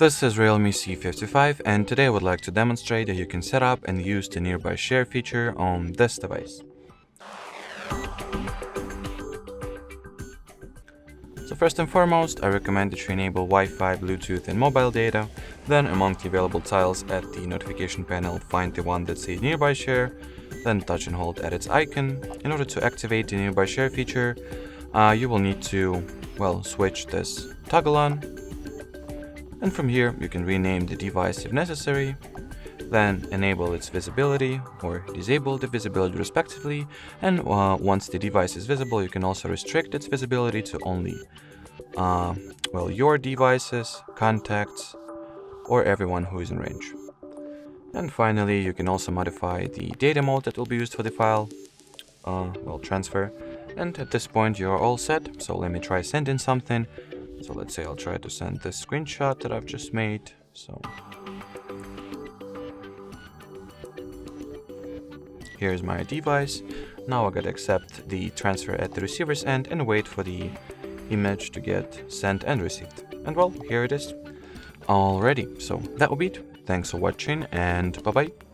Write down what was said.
This is Realme C55 and today I would like to demonstrate that you can set up and use the Nearby Share feature on this device. So first and foremost, I recommend that you enable Wi-Fi, Bluetooth and mobile data. Then among the available tiles at the notification panel, find the one that says Nearby Share, then touch and hold at its icon. In order to activate the Nearby Share feature, you will need to, switch this toggle on. And from here, you can rename the device if necessary, then enable its visibility or disable the visibility respectively. And once the device is visible, you can also restrict its visibility to only your devices, contacts, or everyone who is in range. And finally, you can also modify the data mode that will be used for the file, transfer. And at this point, you're all set. So let me try sending something. So let's say I'll try to send this screenshot that I've just made. So here's my device. Now I gotta accept the transfer at the receiver's end and wait for the image to get sent and received. And well, here it is. Alrighty, so that will be it. Thanks for watching and bye bye.